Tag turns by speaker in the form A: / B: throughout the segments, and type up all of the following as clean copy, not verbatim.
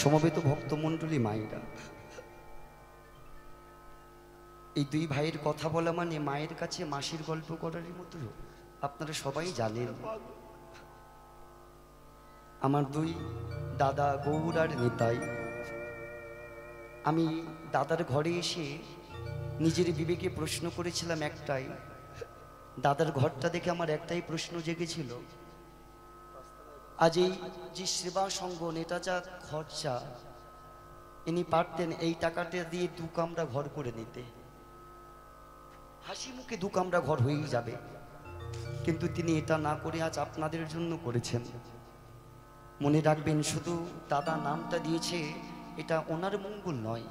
A: সমবেত ভক্তমণ্ডলী মায়েরা, এই দুই ভাইয়ের কথা বলা মানে মায়ের কাছে মাসির গল্প করারই মতো। আপনারা সবাই জানেন আমার দুই দাদা গৌর আর নিতাই। আমি দাদার ঘরে এসে নিজের বিবেকে প্রশ্ন করেছিলাম একটাই, দাদার ঘরটা দেখে আমার একটাই প্রশ্ন জেগেছিল, আজ এই যে সেবা সঙ্গ এটা যা খরচা, ইনি পারতেন এই টাকাটা দিয়ে দু কামরা ঘর করে নিতে, হাসি মুখে দু কামরা ঘর হয়েই যাবে, কিন্তু তিনি এটা না করে আজ আপনাদের জন্য করেছেন। মনে রাখবেন, শুধু দাদা নামটা দিয়েছে এটা ওনার মঙ্গল নয়,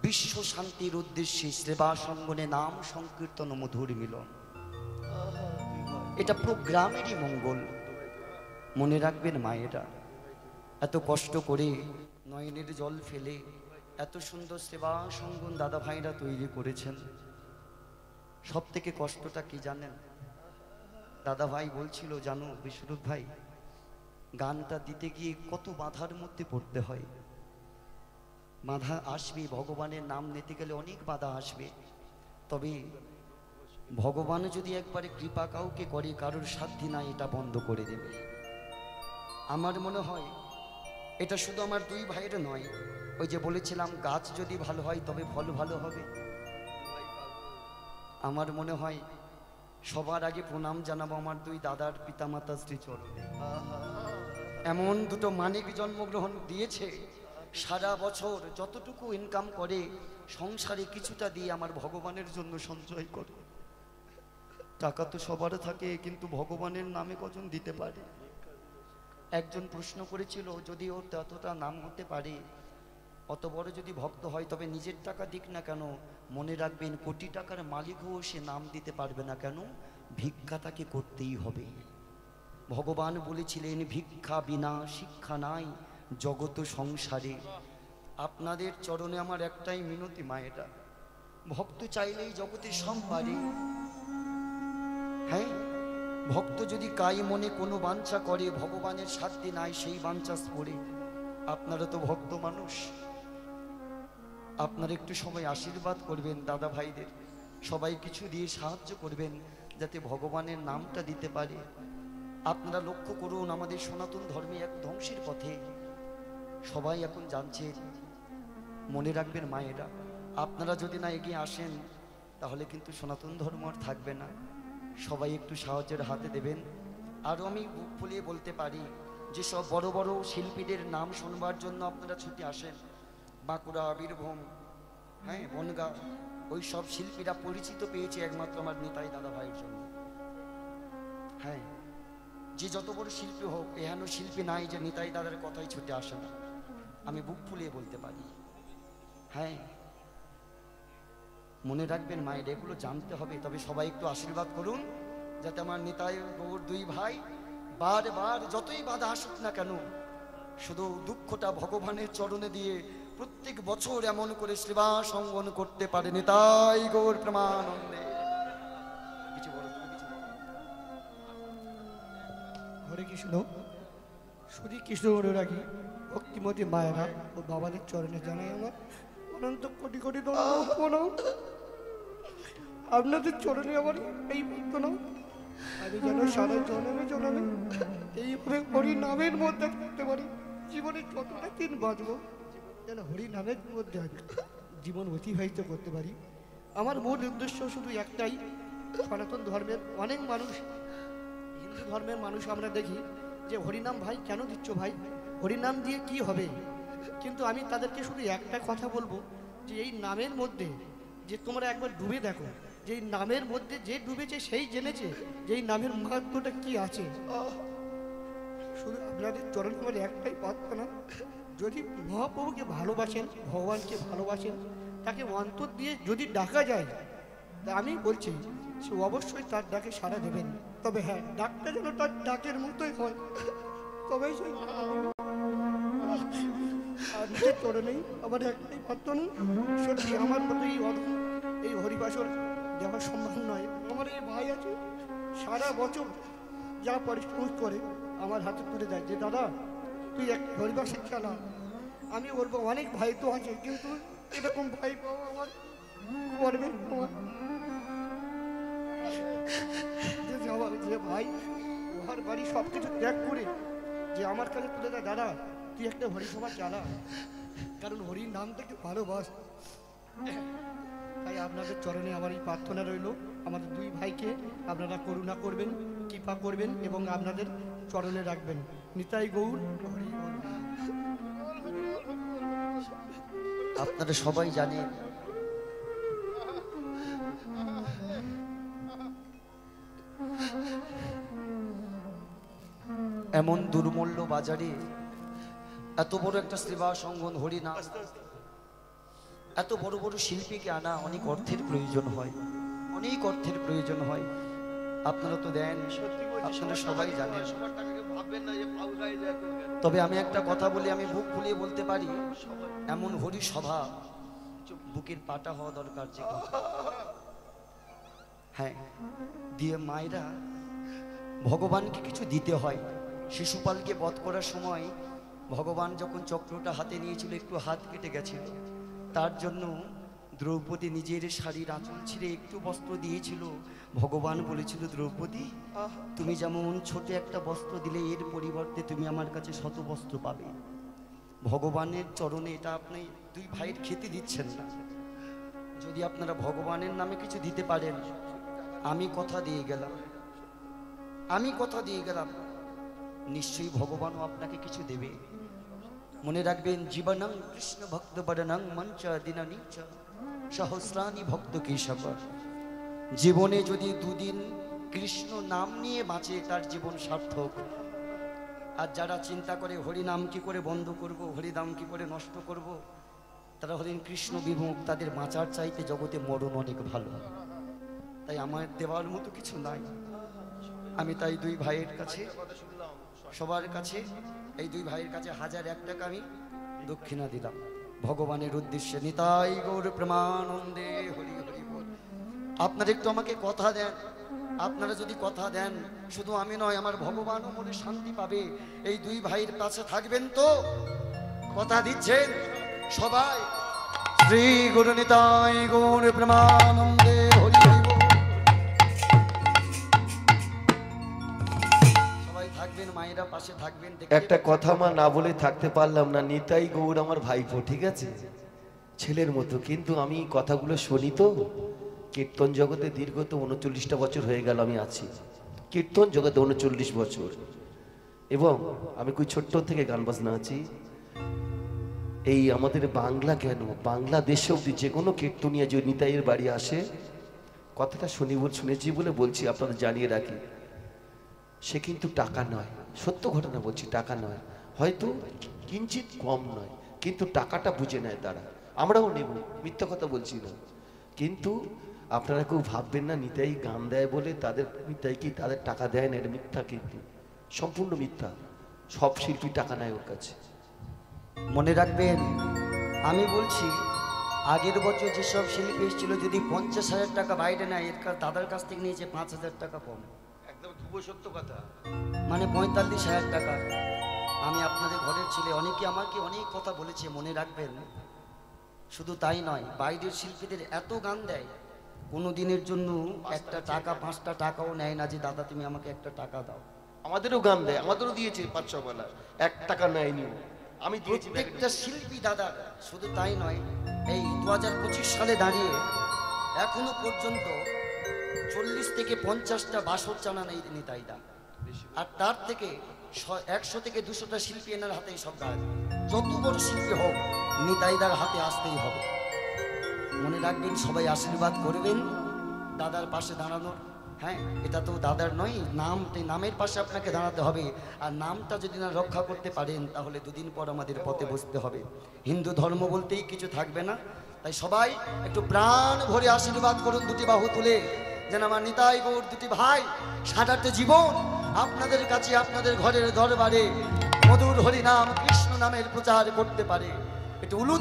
A: বিশ্ব শান্তির উদ্দেশ্যে সেবা সঙ্গনে নাম সংকীর্তন মধুর মিলন, এটা পুরো গ্রামেরই মঙ্গল। মনে রাখবেন মায়েরা, এত কষ্ট করে নয়নের জল ফেলে এত সুন্দর সেবা সঙ্গন দাদা ভাইরা তৈরি করেছেন। সব থেকে কষ্টটা কি জানেন? দাদা ভাই বলছিল, জানো বিশ্বরূপ ভাই, গানটা দিতে গিয়ে কত বাধার মধ্যে পড়তে হয়। বাধা আসবে, ভগবানের নাম নিতে গেলে অনেক বাধা আসবে, তবে ভগবান যদি একবারে কৃপা কাউকে করে, কারোর সাধ্যি নাই এটা বন্ধ করে দেবে। আমার মনে হয় এটা শুধু আমার দুই ভাইয়ের নয়, ওই যে বলেছিলাম গাছ যদি ভালো হয় তবে ফল ভালো হবে। আমার মনে হয় সবার আগে প্রণাম জানাবো আমার দুই দাদার পিতামাতা শ্রীচরণে। এমন দুটো মানিক জন্মগ্রহণ দিয়েছে, সারা বছর যতটুকু ইনকাম করে সংসারে কিছুটা দিয়ে আমার ভগবানের জন্য সঞ্চয় করে। টাকা তো সবার থাকে, কিন্তু ভগবানের নামে কজন দিতে পারে? একজন প্রশ্ন করেছিল, যদি ওর ততটা নাম হতে পারে, অত বড় যদি ভক্ত হয়, তবে নিজের টাকা দিক না কেন, মনে রাখবেন কোটি টাকার মালিকও সে নাম দিতে পারবে না কেন, ভিক্ষা তাকে করতেই হবে। ভগবান বলেছিলেন, ভিক্ষা বিনা শিক্ষা নাই জগত সংসারে। আপনাদের চরণে আমার একটাই মিনতি মায়েরা, ভক্ত চাইলেই জগতে সব পারে। হ্যাঁ, ভক্ত যদি কাই মনে কোনো বাঞ্ছা করে, ভগবানের সাধ্যি নাই সেই বাঞ্ছা পড়ে। আপনারা তো ভক্ত মানুষ, আপনারা একটু সময় আশীর্বাদ করবেন দাদা ভাইদের, সবাই কিছু দিয়ে সাহায্য করবেন যাতে ভগবানের নামটা দিতে পারে। আপনারা লক্ষ্য করুন, আমাদের সনাতন ধর্মে এক ধ্বংসের পথে সবাই এখন জানছে। মনে রাখবেন মায়েরা, আপনারা যদি না এগিয়ে আসেন তাহলে কিন্তু সনাতন ধর্ম আর থাকবে না। সবাই একটু সাহায্যের হাতে দেবেন। আরও আমি বুক ফুলিয়ে বলতে পারি, যেসব বড় বড় শিল্পীদের নাম শুনবার জন্য আপনারা ছুটে আসেন, বাঁকুড়া, বীরভূম, হ্যাঁ বনগাঁ, ওই সব শিল্পীরা পরিচিত পেয়েছে একমাত্র আমার নিতাই দাদা ভাইয়ের জন্য। হ্যাঁ, যে যত বড় শিল্পী হোক, এহেন শিল্পী নাই যে নিতাই দাদার কথাই ছুটে আসে না, আমি বুক ফুলিয়ে বলতে পারি। হ্যাঁ, মনে রাখবেন মায়ের, এগুলো জানতে হবে। তবে সবাই একটু আশীর্বাদ করুন যাতে আমার নিতাই গৌর দুই ভাই বারবার যতই বাধা আসুক না কেন, শুধু দুঃখটা ভগবানের চরণে দিয়ে প্রত্যেক বছর এমন করে সেবা সঙ্গন করতে পারে। নিতাই গৌর প্রেমানন্দে। কিছু বলো, কিছু বলো।
B: হরে কৃষ্ণ। শুধু কৃষ্ণ অনুরাগী ভক্তিমতী মায়েরা ও বাবাদের চরণে জানাই আমার অনন্ত কোটি কোটি প্রণাম। আপনাদের চরণে আমার এই প্রার্থনা, আমি যেন সারা জনমে জনমে এইভাবে হরি নামের মধ্যে থাকতে পারি। জীবনে যতটা দিন বাঁচব যেন হরি নামের মধ্যে জীবন অতিবাহিত করতে পারি। আমার মূল উদ্দেশ্য শুধু একটাই, সনাতন ধর্মের অনেক মানুষ, হিন্দু ধর্মের মানুষ আমরা দেখি যে হরিনাম ভাই কেন দিচ্ছ ভাই, হরিনাম দিয়ে কি হবে? কিন্তু আমি তাদেরকে শুধু একটা কথা বলবো, যে এই নামের মধ্যে যে তোমরা একবার ডুবে দেখো, যে এই নামের মধ্যে যে ডুবেছে সেই জেনেছে যে এই নামের মাহাত্ম্যটা কি আছে। শুধু আপনাদের চরণ আমার একটাই প্রার্থনা, যদি মহাপ্রভুকে ভালোবাসেন, ভগবানকে ভালোবাসেন, তাকে অন্তর দিয়ে যদি ডাকা যায়, তা আমি বলছি সে অবশ্যই তার ডাকে সাড়া দেবেন। তবে হ্যাঁ, ডাকটা যেন তার ডাকের মতোই হয়, তবেই সেই আর নিজের চরণেই আমার একটাই প্রার্থনা। সত্যি আমার মতো এই অদ্ভুত এই হরিবাসর দেওয়ার সম্মান নয়। আমার এই ভাই আছে, সারা বছর যা পরিশ্রম করে আমার হাতে তুলে দেয়, যে দাদা তুই এক হরিবাসের চালা, আমি বলবো অনেক ভাই তো আছে, কিন্তু এরকম ভাই পাওয়া আমার করবে যে ভাই ওর বাড়ি সব কিছু ত্যাগ করে যে আমার কাছে তুলে দেয়, দাদা তুই একটা হরিসভা চালা, কারণ হরির নাম থেকে ভালোবাস। তাই আপনাদের চরণে আমার এই প্রার্থনা রইল, আমাদের দুই ভাইকে আপনারা করুণা করবেন, কৃপা করবেন এবং আপনাদের চরণে রাখবেন। নিতাই গৌর হরি বল।
A: আপনারা সবাই জানেন এমন দুর্মূল্য বাজারে এত বড় একটা সেবা সঙ্গন হরিনাম, এত বড় বড় শিল্পীকে আনা অনেক অর্থের প্রয়োজন হয়, অনেক অর্থের প্রয়োজন হয়। আপনারা তো দেন, আপনারা সবাই জানেন। তবে আমি একটা কথা বলি, আমি বুক ফুলিয়ে বলতে পারি, এমন হরি সভা বুকের পাটা হওয়া দরকার। যে হ্যাঁ, দিয়ে মায়েরা ভগবানকে কিছু দিতে হয়। শিশুপালকে বধ করার সময় ভগবান যখন চক্রটা হাতে নিয়েছিল, একটু হাত কেটে গেছিল, তার জন্য দ্রৌপদী নিজের শাড়ির আঁচল ছিঁড়ে একটু বস্ত্র দিয়েছিল। ভগবান বলেছিল, দ্রৌপদী তুমি যেমন ছোট একটা বস্ত্র দিলে, এর পরিবর্তে তুমি আমার কাছে শত বস্ত্র পাবে। ভগবানের চরণে এটা আপনি দুই ভাইয়ের খেতে দিচ্ছেন না। যদি আপনারা ভগবানের নামে কিছু দিতে পারেন, আমি কথা দিয়ে গেলাম, আমি কথা দিয়ে গেলাম, নিশ্চয়ই ভগবানও আপনাকে কিছু দেবে। মনে রাখবেন, জীবনং কৃষ্ণ ভক্ত বরণং মঞ্চ দিনানি চ সহস্রানি ভক্ত কেশব। জীবনে যদি দুদিন কৃষ্ণ নাম নিয়ে বাঁচে, তার জীবন সার্থক। আর যারা চিন্তা করে হরিনাম কি করে বন্ধ করব, হরিনাম কি করে নষ্ট করব, তারা হলেন কৃষ্ণ বিমুখ। তাদের বাঁচার চাইতে জগতে মরণ অনেক ভালো। তাই আমার দেওয়ার মতো কিছু নাই। আমি তাই দুই ভাইয়ের কাছে, সবার কাছে, এই দুই ভাইয়ের কাছে 1001 টাকা আমি দক্ষিণা দিলাম ভগবানের উদ্দেশ্যে। নিতাই গৌর প্রেমানন্দে হরি হরি বল। আপনারা একটু আমাকে কথা দেন। আপনারা যদি কথা দেন, শুধু আমি নয়, আমার ভগবানও মনে শান্তি পাবে। এই দুই ভাইয়ের কাছে থাকবেন তো? কথা দিচ্ছেন সবাই? শ্রী গুরু নিতাই গৌর প্রেমানন্দে হরি হরি বল। সবাই থাকবেন, মায়েরা পাশে থাকবেন।
C: একটা কথা মা না বলে থাকতে পারলাম না। নিতাই গৌর আমার ভাইপো, ঠিক আছে, ছেলের মতো, কিন্তু আমি কথাগুলো শুনি তো। কীর্তন জগতে দীর্ঘ তো 39টা বছর হয়ে গেল আমি আছি কীর্তন জগতে, 39 বছর। এবং আমি খুব ছোট্ট থেকে গান বাজনা আছি। এই আমাদের বাংলা কেন, বাংলাদেশে অব্দি যে কোনো কীর্তনিয়া যে নিতাইয়ের বাড়ি আসে, কথাটা শুনেছি বলে বলছি, আপনাদের জানিয়ে রাখি, সে কিন্তু টাকা নয়, সত্য ঘটনা বলছি, টাকা নয়, হয়তো কিঞ্চিত কম নয়, কিন্তু টাকাটা বুঝে নেয় তারা। আমরাও নেব, মিথ্যা কথা বলছি না। কিন্তু আপনারা কেউ ভাববেন না নিতাই গান দেয় বলে তাদের, নিতাই কি তাদের টাকা দেয় না, এটা মিথ্যা, কিন্তু সম্পূর্ণ মিথ্যা। সব শিল্পী টাকা নেয় ওর কাছে।
A: মনে রাখবেন, আমি বলছি, আগের বছর যেসব শিল্পী এসেছিল, যদি 50,000 টাকা বাইরে নেয়, এর দাদার কাছ থেকে নিয়েছে 5,000 টাকা কম।
C: একদম খুব সত্য কথা,
A: মানে 45,000 টাকা। আমি আপনাদের ঘরের ছেলে, অনেকে আমাকে অনেক কথা বলেছে। মনে রাখবেন, শুধু তাই নয়, বাইরের শিল্পীদের এত গান দেয়, কোনো দিনের জন্য একটা টাকা, 5টা টাকাও নেয় না যে দাদা তুমি আমাকে একটা টাকা দাও।
C: আমাদেরও গান দেয়, আমাদেরও দিয়েছে 500 বেলা, 1 টাকা নেয়নি। আমি দিয়েছি
A: প্রত্যেকটা শিল্পী দাদা। শুধু তাই নয়, এই 2025 সালে দাঁড়িয়ে এখনো পর্যন্ত 40 থেকে 50টা বাসর চানা নেই নিতাইদা। আর তার থেকে 100 থেকে 200টা শিল্পী এনার হাতেই সব গান। যত বড় শিল্পী হোক, নিতাইদার হাতে আসতেই হবে। মনে রাখবেন, সবাই আশীর্বাদ করবেন দাদার পাশে দাঁড়ানোর। হ্যাঁ, এটা তো দাদার নয়, নামের পাশে আপনাকে দাঁড়াতে হবে। আর নামটা যদি না রক্ষা করতে পারেন, তাহলে দুদিন পর আমাদের পথে বসতে হবে। হিন্দু ধর্ম বলতেই কিছু থাকবে না। তাই সবাই একটু প্রাণ ভরে আশীর্বাদ করুন, দুটি বাহু তুলে, যেন আমার নিতাই গৌর দুটি ভাই সারাটা জীবন আপনাদের কাছে, আপনাদের ঘরের দরবারে মধুর হরি নাম, কৃষ্ণ নামের প্রচার করতে পারে। একটু উলু